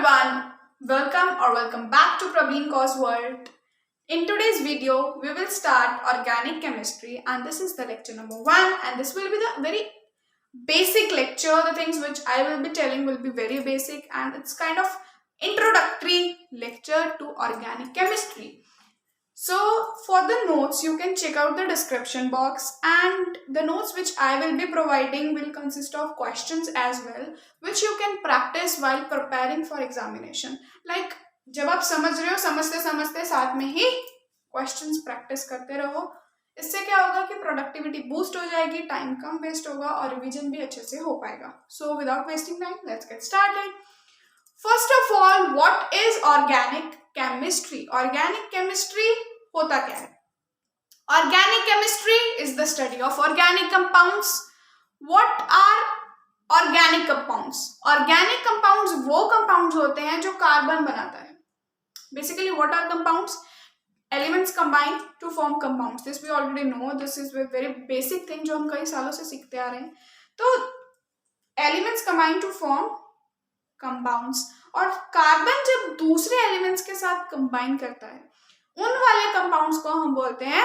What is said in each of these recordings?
everyone, welcome back to Praveen Kaur's World. In today's video, we will start organic chemistry and this is the lecture number 1 and this will be the very basic lecture. The things which I will be telling will be very basic and it's kind of introductory lecture to organic chemistry. So for the notes, you can check out the description box and the notes which I will be providing will consist of questions as well, which you can practice while preparing for examination. Like जब आप समझ रहे हो समझते समझते साथ में ही questions practice करते रहो. इससे क्या होगा कि प्रोडक्टिविटी बूस्ट हो जाएगी, टाइम कम वेस्ट होगा और रिवीजन भी अच्छे से हो पाएगा. So without wasting time let's get started. First of all, what is organic chemistry? Organic chemistry होता क्या है? Organic chemistry is the study of organic compounds. What are organic compounds? Organic compounds वो compounds होते हैं जो carbon बनाता है. Basically what are compounds? Elements combine to form compounds. This we already know, this is very basic thing जो हम कई सालों से सीखते आ रहे हैं. तो elements combine to form compounds और कार्बन जब दूसरे एलिमेंट्स के साथ कंबाइन करता है उन वाले कंपाउंड्स को हम बोलते हैं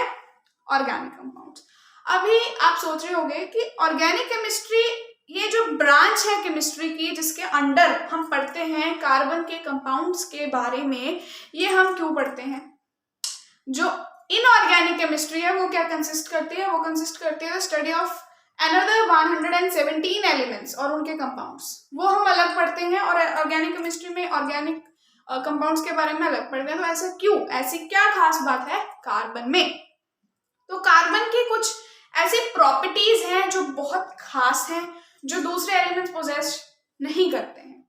ऑर्गेनिक कंपाउंड्स. अभी आप सोच रहे होंगे कि ऑर्गेनिक केमिस्ट्री ये जो ब्रांच है केमिस्ट्री की जिसके अंडर हम पढ़ते हैं कार्बन के कंपाउंड्स के बारे में, ये हम क्यों पढ़ते हैं? जो इनऑर्गेनिक केमिस्ट्री है वो क्या कंसिस्ट करती है? वो कंसिस्ट करती है स्टडी ऑफ अनदर 117 एलिमेंट्स और उनके कंपाउंड्स. वो हम अलग पढ़ते हैं और ऑर्गेनिक केमिस्ट्री में ऑर्गेनिक कंपाउंड्स के बारे में अलग पढ़ते हैं. तो ऐसा क्यों? ऐसी क्या खास बात है कार्बन में? तो कार्बन की कुछ ऐसी प्रॉपर्टीज हैं जो बहुत खास हैं, जो दूसरे एलिमेंट्स पोजेस नहीं करते हैं.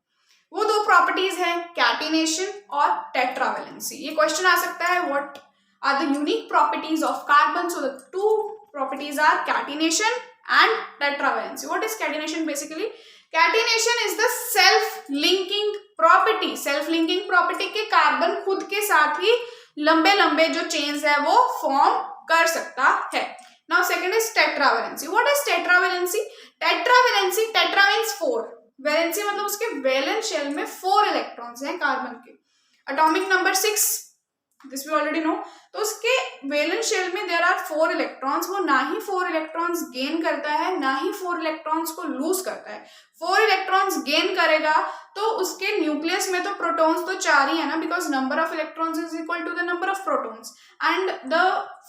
वो दो प्रॉपर्टीज हैं, कैटिनेशन और टेट्रावेलेंसी. ये क्वेश्चन आ सकता है, what are the unique properties of carbon? So the two properties are catenation and tetravalency. What is catenation? Basically catenation is the self linking property. self linking property के carbon खुद के साथ ही लंबे लंबे जो चेन्स है वो फॉर्म कर सकता है. Now second is tetravalency. What is tetravalency? tetravalency, tetra means 4. Valency मतलब उसके वैलेंस शेल में 4 इलेक्ट्रॉन्स हैं कार्बन के. Atomic number 6, this we already know. तो उसके वैलेंस शेल में देयर आर 4 इलेक्ट्रॉन्स. वो ना ही 4 इलेक्ट्रॉन्स गेन करता है ना ही 4 इलेक्ट्रॉन्स को लूज करता है. 4 इलेक्ट्रॉन्स गेन करेगा तो उसके न्यूक्लियस में तो प्रोटॉन्स तो 4 ही है ना, because number of electrons is equal to the number of protons and the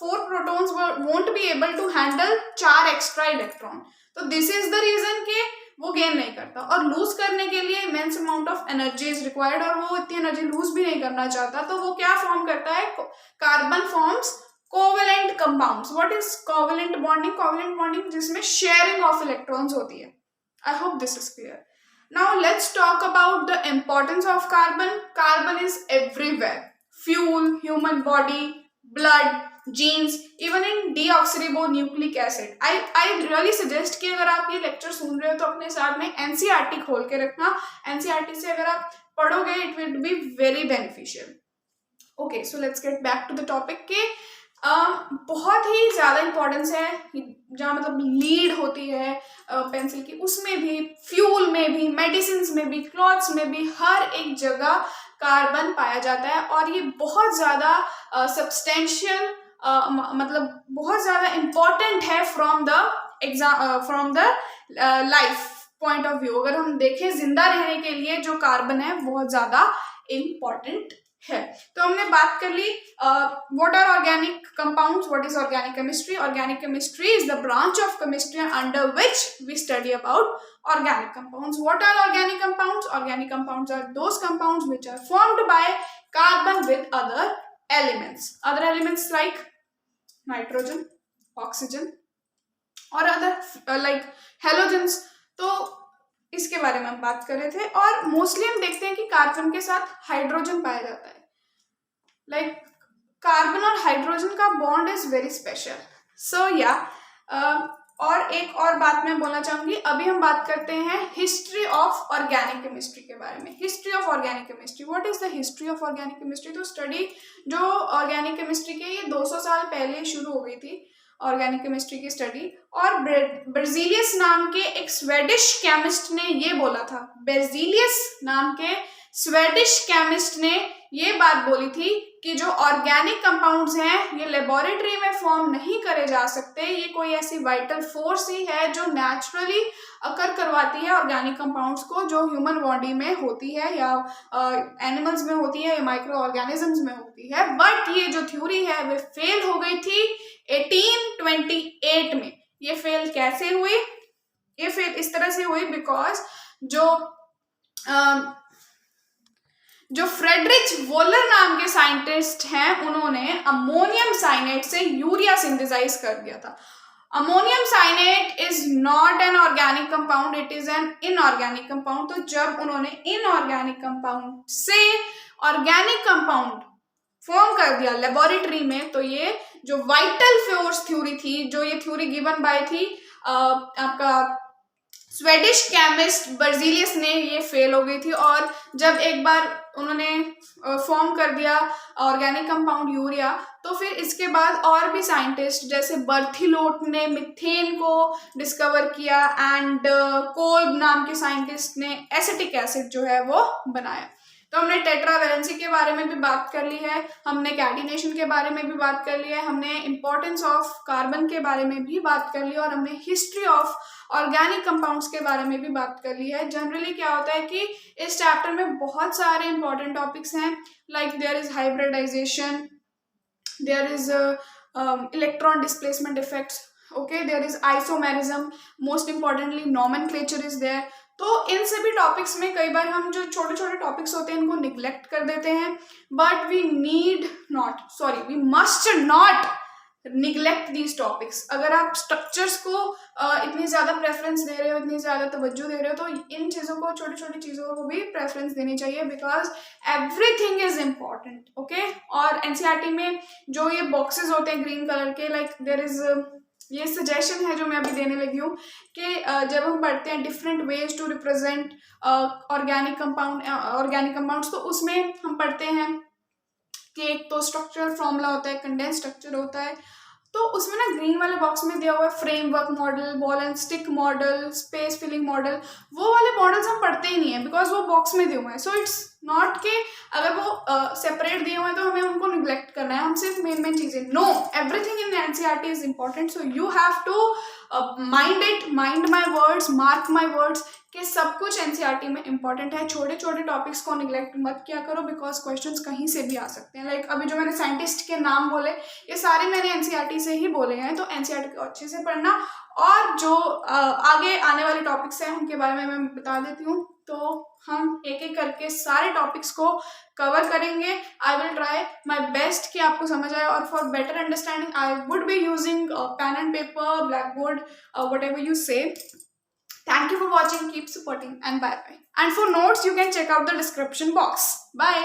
4 protons won't be able to handle 4 extra electron. तो दिस इज द रीजन कि वो गेन नहीं करता और लूज करने के लिए immense amount of energy is required और वो इतनी एनर्जी लूज भी नहीं करना चाहता. तो वो क्या फॉर्म करता है? Carbon forms covalent compounds. What is covalent bonding? Covalent bonding जिसमें शेयरिंग ऑफ इलेक्ट्रॉन्स होती है. I hope this is clear. Now let's talk about the importance of carbon. Carbon is everywhere. Fuel, human body, blood, genes, even in deoxyribonucleic acid. I really suggest कि अगर आप ये lecture सुन रहे हो तो अपने साथ में एनसीईआरटी खोल के रखना. एनसीईआरटी से अगर आप पढ़ोगे it will be very beneficial. Okay, so let's get back to the topic के बहुत ही ज़्यादा इंपॉर्टेंस है जहाँ मतलब लीड होती है पेंसिल की, उसमें भी, फ्यूल में भी, मेडिसिन में भी, क्लॉथ्स में भी, हर एक जगह कार्बन पाया जाता है और ये बहुत ज़्यादा सब्सटेंशियल मतलब बहुत ज़्यादा इम्पॉर्टेंट है from the life point of view. अगर हम देखें जिंदा रहने के लिए जो कार्बन है बहुत ज़्यादा इम्पॉर्टेंट है. तो हमने बात कर ली what are organic compounds, what is organic chemistry. Organic chemistry is the branch of chemistry under which we study about organic compounds. What are organic compounds? Organic compounds are those compounds which are formed by carbon with other elements. Other elements like nitrogen, oxygen और other like halogens. तो इसके बारे में हम बात कर रहे थे और मोस्टली हम देखते हैं कि कार्बन के साथ हाइड्रोजन पाया जाता है. लाइक कार्बन और हाइड्रोजन का बॉन्ड इज वेरी स्पेशल. सो या और एक और बात मैं बोलना चाहूंगी. अभी हम बात करते हैं हिस्ट्री ऑफ ऑर्गेनिक केमिस्ट्री के बारे में. History of organic chemistry. What is the history of organic chemistry? तो स्टडी जो ऑर्गेनिक केमिस्ट्री के ये 200 साल पहले शुरू हो गई थी ऑर्गेनिक केमिस्ट्री की स्टडी. और बेrzelius नाम के एक स्वेडिश केमिस्ट ने ये बोला था. बेrzelius नाम के स्वेडिश केमिस्ट ने ये बात बोली थी कि जो ऑर्गेनिक कंपाउंड्स हैं ये लेबोरेटरी में फॉर्म नहीं करे जा सकते, ये कोई ऐसी वाइटल फोर्स ही है जो नेचुरली अकर करवाती है ऑर्गेनिक कंपाउंड्स को, जो ह्यूमन बॉडी में होती है या एनिमल्स में होती है या माइक्रो ऑर्गेनिजम्स में होती है। बट ये जो थ्योरी है वो फेल हो गई थी 1828 में। ये फेल कैसे हुई? ये फेल इस तरह से हुई बिकॉज जो फ्रेडरिच वोलर नाम के साइंटिस्ट हैं उन्होंने अमोनियम साइनेट से यूरिया सिंथेसाइज कर दिया था। Ammonium cyanate is not an organic compound, it is an inorganic compound. तो जब उन्होंने इनऑर्गेनिक कंपाउंड से ऑर्गेनिक कंपाउंड फॉर्म कर दिया लेबोरेटरी में, तो ये जो वाइटल फोर्स थ्योरी थी, जो ये थ्योरी गिवन बाय थी आपका स्वेडिश केमिस्ट बर्जीलियस ने, ये फेल हो गई थी। और जब एक बार उन्होंने फॉर्म कर दिया ऑर्गेनिक कंपाउंड यूरिया, तो फिर इसके बाद और भी साइंटिस्ट जैसे बर्थिलोट ने मिथेन को डिस्कवर किया एंड कोल्ब नाम के साइंटिस्ट ने एसिटिक एसिड जो है वो बनाया। तो हमने टेट्रावैलेंसी के बारे में भी बात कर ली है, हमने कैटिनेशन के बारे में भी बात कर लिया है, हमने इंपॉर्टेंस ऑफ कार्बन के बारे में भी बात कर ली, और हमने हिस्ट्री ऑफ ऑर्गेनिक कंपाउंड्स के बारे में भी बात कर ली है। जनरली क्या होता है कि इस चैप्टर में बहुत सारे इंपॉर्टेंट टॉपिक्स हैं, like there is hybridization, there is electron displacement effects, okay, there is isomerism, most importantly nomenclature is there. तो इन सभी टॉपिक्स में कई बार हम जो छोटे छोटे टॉपिक्स होते हैं इनको निग्लेक्ट कर देते हैं, but we must not neglect these topics. अगर आप स्ट्रक्चर्स को इतनी ज़्यादा प्रेफरेंस दे रहे हो, इतनी ज़्यादा तवज्जो दे रहे हो, तो इन चीज़ों को, छोटी छोटी चीज़ों को भी प्रेफरेंस देनी चाहिए, because everything is important, okay. और एनसीईआरटी में जो ये बॉक्सेस होते हैं ग्रीन कलर के, लाइक देयर इज ये सजेशन है जो मैं अभी देने लगी हूँ कि जब हम पढ़ते हैं different ways to represent organic compounds, तो उसमें हम पढ़ते हैं कि एक तो स्ट्रक्चरल फॉर्मूला होता है, कंडेंस स्ट्रक्चर होता है, तो उसमें ना ग्रीन वाले बॉक्स में दिया हुआ है framework model, ball and stick model, space filling model, वो वाले मॉडल्स हम पढ़ते ही नहीं है बिकॉज वो बॉक्स में दिए हुए हैं। सो इट्स नॉट कि अगर वो सेपरेट दिए हुए हैं तो हमें उनको निग्लेक्ट करना है, हम सिर्फ मेन चीजें, no, everything in NCERT is important, so you have to mind my words, mark my words, कि सब कुछ एनसीईआरटी में इंपॉर्टेंट है। छोटे छोटे टॉपिक्स को निग्लेक्ट मत किया करो बिकॉज क्वेश्चंस कहीं से भी आ सकते हैं। लाइक अभी जो मैंने साइंटिस्ट के नाम बोले, ये सारे मैंने एनसीईआरटी से ही बोले हैं, तो एनसीईआरटी को अच्छे से पढ़ना, और जो आगे आने वाले टॉपिक्स हैं उनके बारे में मैं बता देती हूँ। तो हम एक एक करके सारे टॉपिक्स को कवर करेंगे। I will try my best कि आपको समझ आए, और for better understanding I would be using pen and paper, blackboard, whatever you say. Thank you for watching, keep supporting, and bye bye. And for notes you can check out the description box. Bye.